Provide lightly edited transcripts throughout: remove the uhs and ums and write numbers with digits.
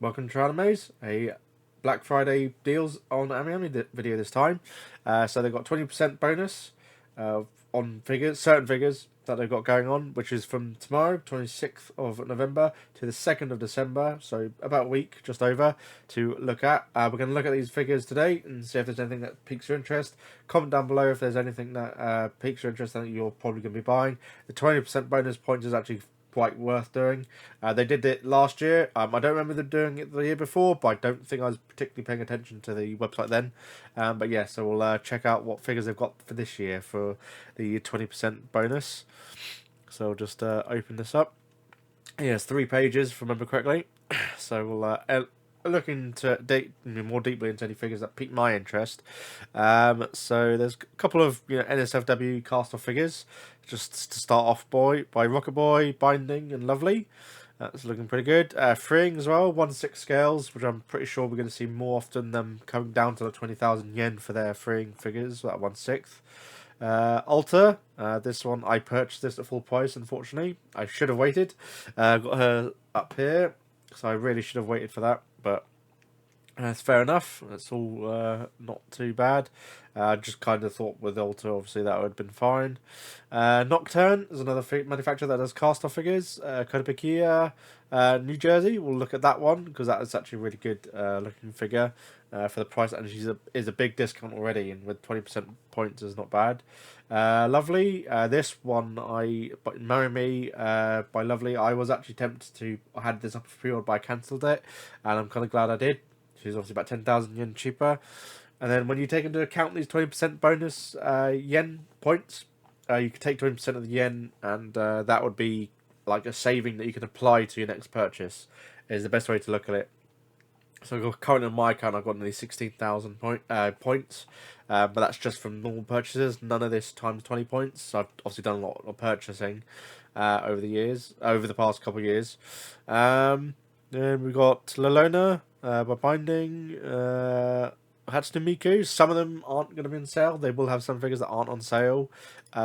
Welcome to AmiAmi's, a Black Friday deals on AmiAmi video this time. So they've got 20% bonus on figures, certain figures that they've got going on, which is from tomorrow, 26th of November, to the 2nd of December, so about a week, just over, to look at. We're going to look at these figures today and see if there's anything that piques your interest. Comment down below if there's anything that piques your interest that you're probably going to be buying. The 20% bonus points is actually quite worth doing. They did it last year. I don't remember them doing it the year before, but I don't think I was particularly paying attention to the website then. But yeah, so we'll check out what figures they've got for this year for the 20% bonus. So I'll just open this up. Yeah, it's 3 pages, if I remember correctly. So we'll look into more deeply into any figures that pique my interest. So there's a couple of NSFW cast off figures, just to start off by Rocket Boy, Binding, and Lovely. That's looking pretty good. Freeing as well, 1/6 scales, which I'm pretty sure we're going to see more often than coming down to the 20,000 yen for their freeing figures, that 1/6. Alta, this one I purchased this at full price. Unfortunately, I should have waited. Got her up here, so I really should have waited for that. But that's fair enough. That's all not too bad. Just kind of thought with Alta, obviously that would have been fine. Nocturne is another manufacturer that does cast off figures. Kotobukiya, New Jersey. We'll look at that one because that is actually a really good looking figure for the price, and she's is a big discount already, and with 20% points is not bad. Lovely. This one AmiAmi by Lovely. I was actually tempted to. I had this up for pre-order, but I cancelled it, and I'm kind of glad I did. She's obviously about 10,000 yen cheaper. And then when you take into account these 20% bonus yen points, you can take 20% of the yen, and that would be like a saving that you can apply to your next purchase, is the best way to look at it. So currently on my account, I've got nearly 16,000 points, but that's just from normal purchases. None of this times 20 points. So I've obviously done a lot of purchasing over the years, over the past couple of years. Then we got Lalona by Binding, Hatsune Miku. Some of them aren't going to be on sale. They will have some figures that aren't on sale,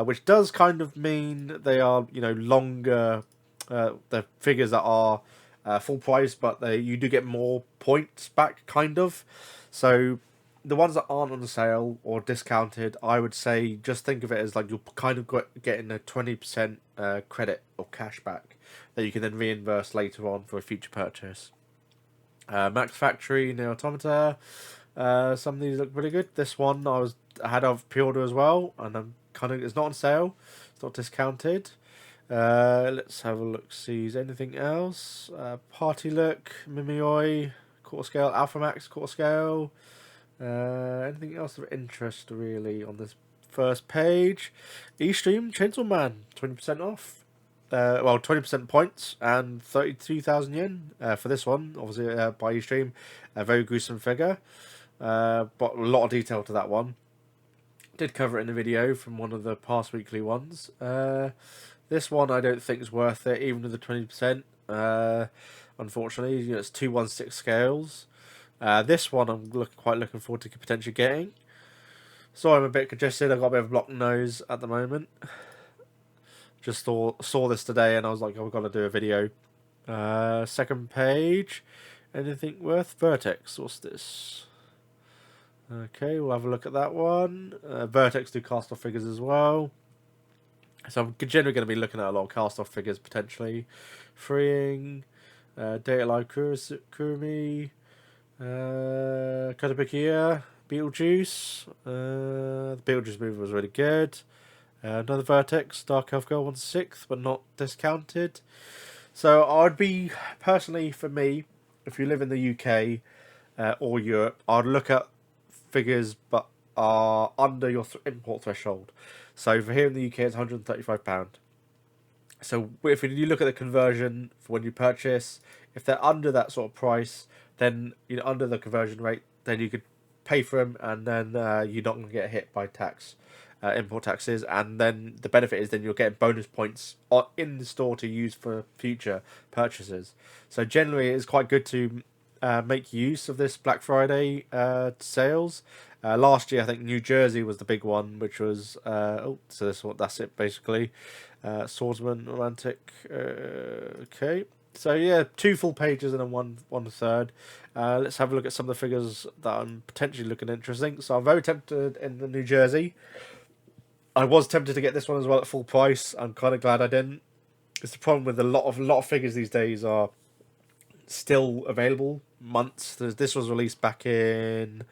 which does kind of mean they are, longer. The figures that are full price, but you do get more points back, kind of. So the ones that aren't on sale or discounted, I would say just think of it as like you're kind of getting a 20% credit or cash back that you can then reimburse later on for a future purchase. Max Factory, Neo Automata. Some of these look really good. This one I had of pre-order as well, and I'm it's not on sale. It's not discounted. Let's have a look. See, is anything else? Party Look, Mimioi, quarter scale, Alpha Max quarter scale. Anything else of interest really on this first page? Eastream Chainsaw Man, 20% off. 20% points and 32,000 yen for this one. Obviously, by Eastream, a very gruesome figure, but a lot of detail to that one. Did cover it in a video from one of the past weekly ones. This one I don't think is worth it, even with the 20%. Unfortunately, it's 2/1/6 scales. This one I'm quite looking forward to potentially getting. So I'm a bit congested. I've got a bit of a blocked nose at the moment. Just saw this today and I was like, oh, I've got to do a video. Second page. Anything worth? Vertex. What's this? Okay, we'll have a look at that one. Vertex do cast off figures as well. So I'm generally going to be looking at a lot of cast off figures potentially. Freeing, Data Live Kurumi, Kotobukiya, Beetlejuice. The Beetlejuice movie was really good. Another Vertex, Dark Elf Girl 1/6, but not discounted. So I'd be, personally for me, if you live in the UK or Europe, I'd look at figures but are under your import threshold. So for here in the UK, it's £135. So if you look at the conversion for when you purchase, if they're under that sort of price, then under the conversion rate, then you could pay for them, and then you're not going to get hit by tax, import taxes, and then the benefit is then you'll get bonus points in the store to use for future purchases. So generally, it's quite good to make use of this Black Friday sales. Last year, I think New Jersey was the big one, which was that's it basically. Swordsman Romantic. Okay, So yeah, 2 full pages and then one third. Let's have a look at some of the figures that I'm potentially looking interesting. So I'm very tempted in the New Jersey. I was tempted to get this one as well at full price. I'm kind of glad I didn't. It's the problem with a lot of figures these days are still available months. This was released back in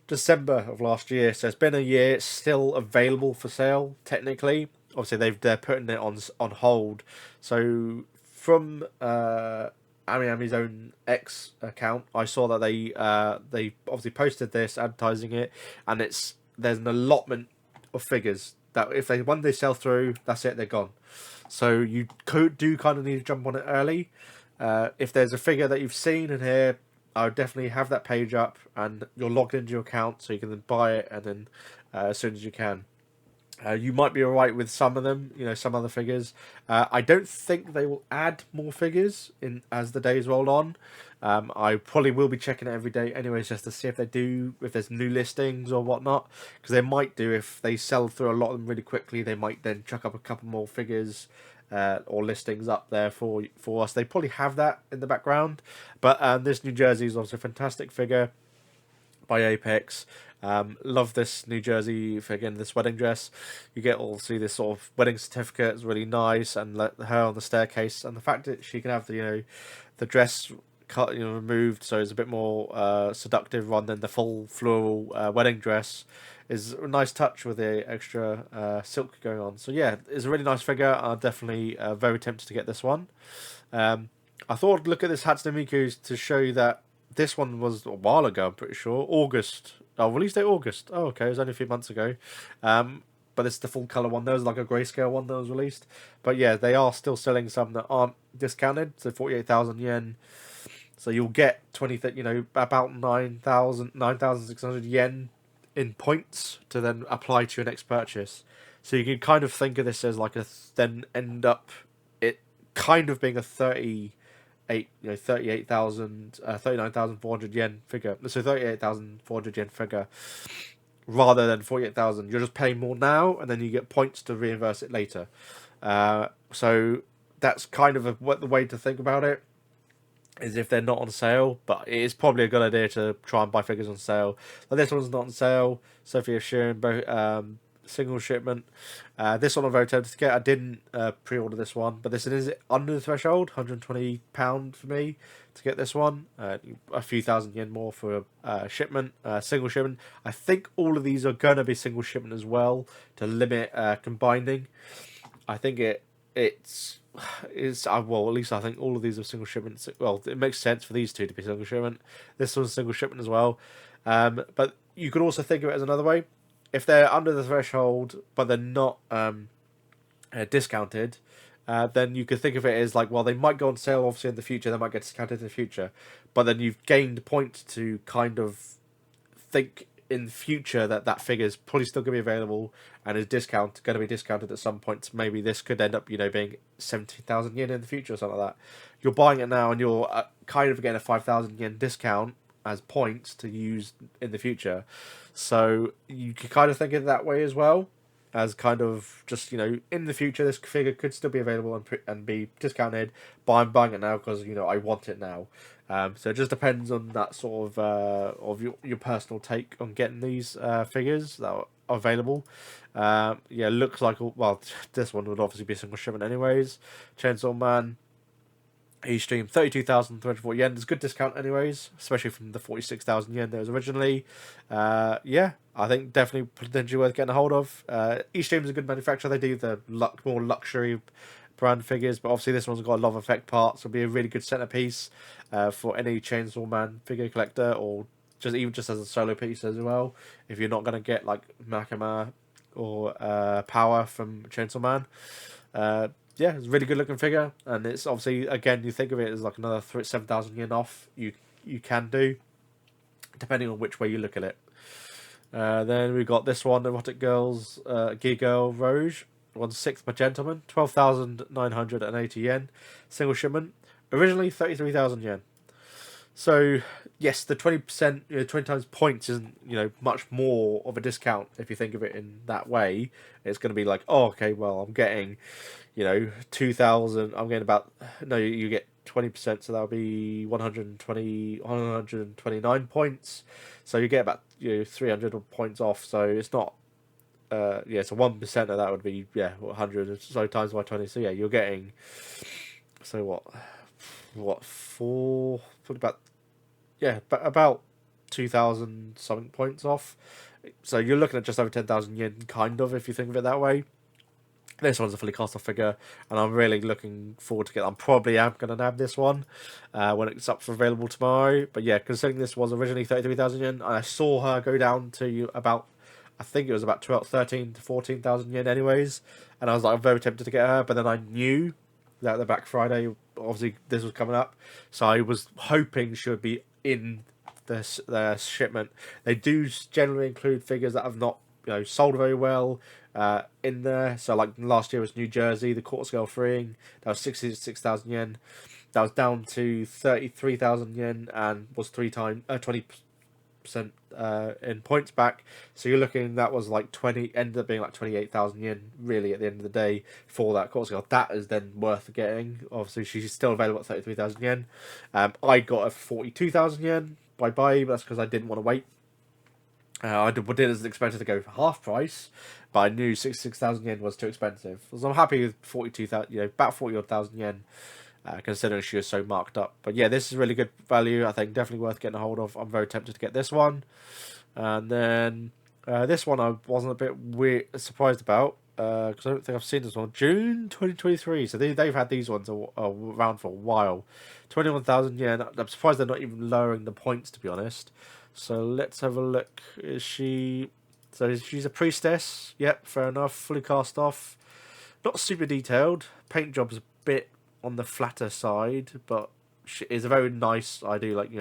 December of last year, so it's been a year. It's still available for sale technically. Obviously, they're putting it on hold. So from AmiAmi's own X account, I saw that they obviously posted this advertising it, and there's an allotment of figures that if when they sell through, that's it, they're gone. So you do kind of need to jump on it early. If there's a figure that you've seen in here, I would definitely have that page up and you're logged into your account so you can then buy it and then as soon as you can. You might be alright with some of them, some other figures. I don't think they will add more figures in as the days roll on. I probably will be checking it every day anyways, just to see if there's new listings or whatnot. Because they might do, if they sell through a lot of them really quickly, they might then chuck up a couple more figures or listings up there for us. They probably have that in the background. But this New Jersey is also a fantastic figure by Apex. Love this New Jersey figure, this wedding dress. You get see this sort of wedding certificate is really nice, and her on the staircase, and the fact that she can have the dress cut removed, so it's a bit more seductive rather than the full floral wedding dress, is a nice touch with the extra silk going on. So yeah, it's a really nice figure. I'm definitely very tempted to get this one. I thought I'd look at this Hatsune Miku to show you that this one was a while ago, I'm pretty sure. August. Oh, release date August. Oh, okay. It was only a few months ago. But it's the full colour one. There was like a grayscale one that was released. But yeah, they are still selling some that aren't discounted. So 48,000 yen. So you'll get about 9,600 yen in points to then apply to your next purchase. So you can kind of think of this as like then end up it kind of being a 39,400 yen figure. So 38,400 yen figure rather than 48,000. You're just paying more now, and then you get points to reimburse it later. So that's kind of the way to think about it. Is if they're not on sale, but it is probably a good idea to try and buy figures on sale. Like this one's not on sale. Sophia Sheeran, single shipment. This one I'm very tempted to get. I didn't pre-order this one, but this is under the threshold, £120 for me to get this one. A few thousand yen more for a shipment, single shipment. I think all of these are going to be single shipment as well to limit combining. I think it's well, at least I think all of these are single shipments. Well, it makes sense for these two to be single shipment. This one's single shipment as well. But you could also think of it as another way. If they're under the threshold, but they're not discounted, then you could think of it as like, well, they might go on sale obviously in the future. They might get discounted in the future. But then you've gained points to kind of think in the future that figure is probably still going to be available and is going to be discounted at some point. Maybe this could end up being 17,000 yen in the future or something like that. You're buying it now and you're kind of getting a 5,000 yen discount as points to use in the future. So you can kind of think of it that way as well, as kind of just in the future this figure could still be available and be discounted, but I'm buying it now because I want it now. So it just depends on that sort of your personal take on getting these figures that are available. Yeah, looks like this one would obviously be a single shipment anyways. Chainsaw Man, E-Stream, 32,340 yen. There's a good discount anyways, especially from the 46,000 yen there was originally. Yeah, I think definitely potentially worth getting a hold of. E-Stream is a good manufacturer. They do the more luxury brand figures, but obviously this one's got a lot of effect parts. It'll be a really good centerpiece for any Chainsaw Man figure collector, or just as a solo piece as well. If you're not going to get like Makima or Power from Chainsaw Man. Yeah, it's a really good looking figure, and it's obviously, again, you think of it as like another 7,000 yen off you can do, depending on which way you look at it. Then we got this one, Erotic Girls, Gear Girl Rouge, 1/6 by Gentleman, 12,980 yen, single shipment, originally 33,000 yen. So yes, the 20%, 20 times points isn't much more of a discount if you think of it in that way. It's going to be like, oh, okay, well, I'm getting 2,000. I'm getting about no. You get 20%, so that'll be 129 points. So you get about 300 points off. So it's not. Yeah, so 1% of that would be 100 so times by 20. So yeah, you're getting. So what four? Probably about about 2,000 something points off. So you're looking at just over 10,000 yen, kind of, if you think of it that way. This one's a fully cast off figure, and I'm really looking forward to get. I'm probably am going to nab this one when it's up for available tomorrow. But yeah, considering this was originally 33,000 yen, and I saw her go down to about, I think it was about 13 to 14,000 yen, anyways. And I was like, I'm very tempted to get her, but then I knew that the Black Friday, obviously, this was coming up, so I was hoping she would be in their shipment. They do generally include figures that have not sold very well in there. So like last year was New Jersey, the quarter scale freeing, that was 66,000 yen. That was down to 33,000 yen and was 20% in points back. So you're looking, that was like 20, ended up being like 28,000 yen really at the end of the day for that quarter scale. That is then worth getting. Obviously she's still available at 33,000 yen. I got a 42,000 yen by buy, but that's because I didn't want to wait. I didn't expect it to go for half price, but I knew 66,000 yen was too expensive. So I'm happy with 42,000, about 40,000 yen, considering she was so marked up. But yeah, this is really good value. I think definitely worth getting a hold of. I'm very tempted to get this one, and then this one I wasn't a bit surprised about because I don't think I've seen this one. June 2023. So they've had these ones around for a while. 21,000 yen. I'm surprised they're not even lowering the points, to be honest. So let's have a look. Is she? So she's a priestess. Yep, fair enough. Fully cast off. Not super detailed. Paint job's a bit on the flatter side, but she is a very nice. I do like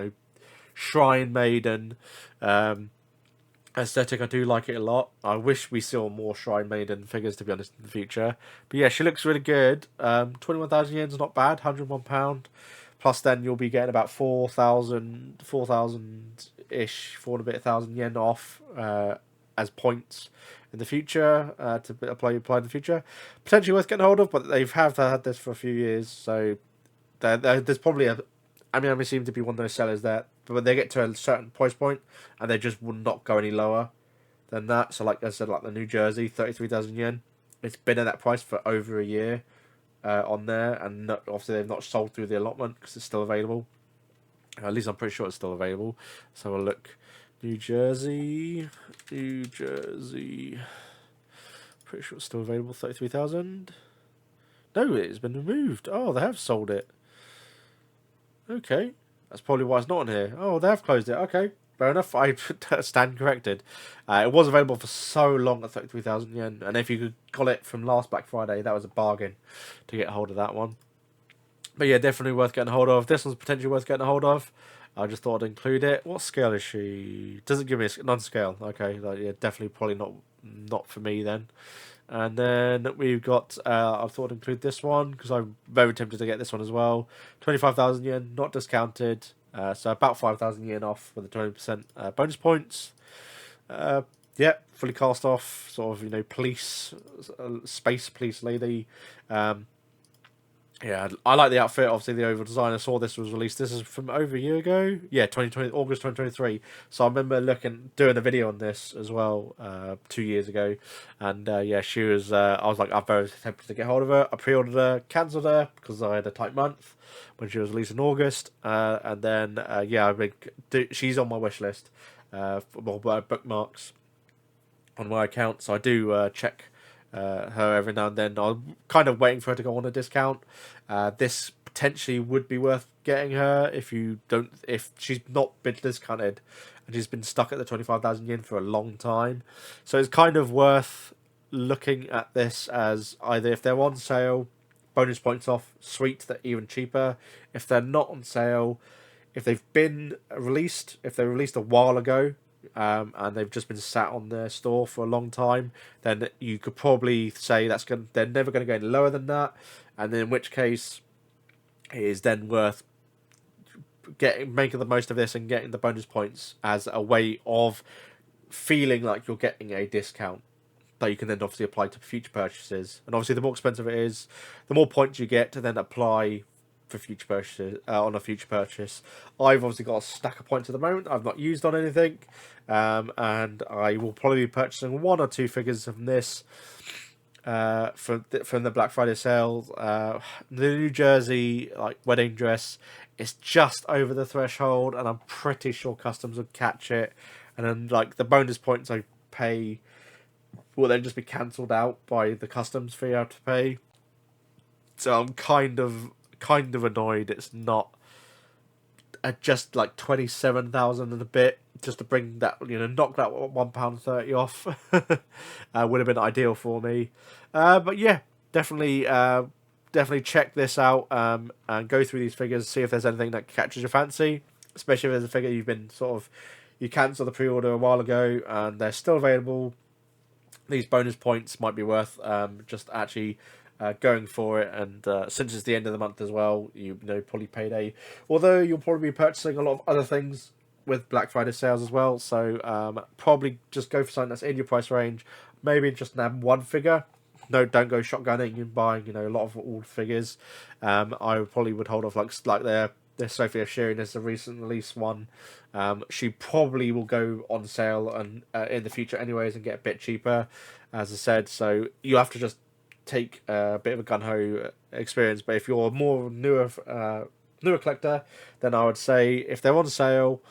shrine maiden aesthetic. I do like it a lot. I wish we saw more shrine maiden figures, to be honest, in the future. But yeah, she looks really good. 21,000 yen's not bad. £101. Plus, then you'll be getting about 4,000 ish, 4 and a bit thousand yen off as points in the future to apply in the future. Potentially worth getting hold of, but they've had this for a few years, so there's probably a. AmiAmi seem to be one of those sellers that, but when they get to a certain price point, and they just will not go any lower than that. So, like I said, like the New Jersey, 33,000 yen, it's been at that price for over a year. On there, and obviously they've not sold through the allotment because it's still available. At least I'm pretty sure it's still available. So we'll look. New Jersey. Pretty sure it's still available. 33,000. No, it's been removed. Oh, they have sold it. Okay, that's probably why it's not on here. Oh, they have closed it. Okay, fair enough. I stand corrected. It was available for so long at 33,000 yen, and if you got it from last Black Friday, that was a bargain to get a hold of that one. But yeah, definitely worth getting a hold of. This one's potentially worth getting a hold of. I just thought I'd include it. What scale is she? Doesn't give me a non-scale. Okay, yeah, definitely probably not for me then. And then we've got, I thought I'd include this one because I'm very tempted to get this one as well. 25,000 yen, not discounted. So about 5,000 yen off with the 20% bonus points. Yeah, fully cast off, sort of, police, space police lady. Yeah, I like the outfit. Obviously, the overall design. I saw this was released. This is from over a year ago. Yeah, August 2023. So I remember doing a video on this as well 2 years ago, and yeah, she was. I was like, I'm very tempted to get hold of her. I pre-ordered her, cancelled her because I had a tight month when she was released in August, and then yeah, she's on my wish list for bookmarks on my account. So I do check her every now and then. I'm kind of waiting for her to go on a discount. This potentially would be worth getting her if she's not been discounted and she's been stuck at the 25,000 yen for a long time. So it's kind of worth looking at this as either if they're on sale, bonus points off, sweet, they're even cheaper. If they're not on sale, if they've been released, if they were released a while ago, and they've just been sat on their store for a long time, then you could probably say they're never going to go any lower than that, and then in which case it is then worth making the most of this and getting the bonus points as a way of feeling like you're getting a discount. that you can then obviously apply to future purchases. And obviously, the more expensive it is, the more points you get to then apply for future purchases on a future purchase. I've obviously got a stack of points at the moment. I've not used on anything, and I will probably be purchasing 1 or 2 figures from this from the Black Friday sale. The New Jersey like wedding dress is just over the threshold, and I'm pretty sure customs would catch it. And then like the bonus points I pay will then just be cancelled out by the customs fee I have to pay. So I'm kind of annoyed it's not at just like 27,000 and a bit, just to bring that, knock that £1.30 off. Would have been ideal for me. But yeah, definitely check this out, and go through these figures, see if there's anything that catches your fancy, especially if there's a figure you cancelled the pre-order a while ago and they're still available. These bonus points might be worth just actually going for it, and since it's the end of the month as well, probably payday. Although you'll probably be purchasing a lot of other things with Black Friday sales as well, so probably just go for something that's in your price range. Maybe just nab 1 figure. No, don't go shotgunning and buying a lot of old figures. I probably would hold off like their Sophia Shearing is the recent release one. She probably will go on sale and in the future anyways and get a bit cheaper, as I said. So you have to just take a bit of a gun-ho experience. But if you're a more newer collector, then I would say if they're on sale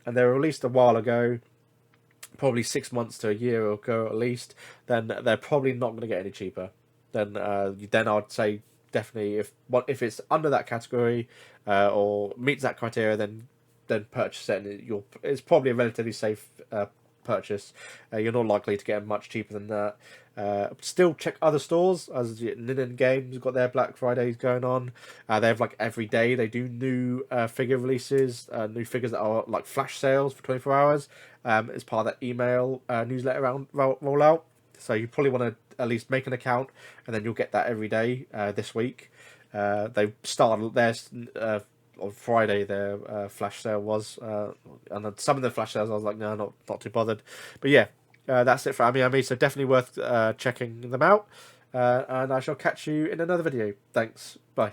and they were released a while ago, probably 6 months to a year ago at least, then they're probably not going to get any cheaper. Then I'd say definitely if it's under that category or meets that criteria, then purchase it, and it's probably a relatively safe purchase. You're not likely to get them much cheaper than that. Still check other stores, as Linen Games got their Black Fridays going on. They have like every day they do new figure releases, new figures that are like flash sales for 24 hours as part of that email newsletter roll out. So you probably want to at least make an account, and then you'll get that every day this week. They started theirs on Friday, their flash sale was, and then some of the flash sales I was like, no, not too bothered. But yeah, that's it for AmiAmi, so definitely worth checking them out. And I shall catch you in another video. Thanks, bye.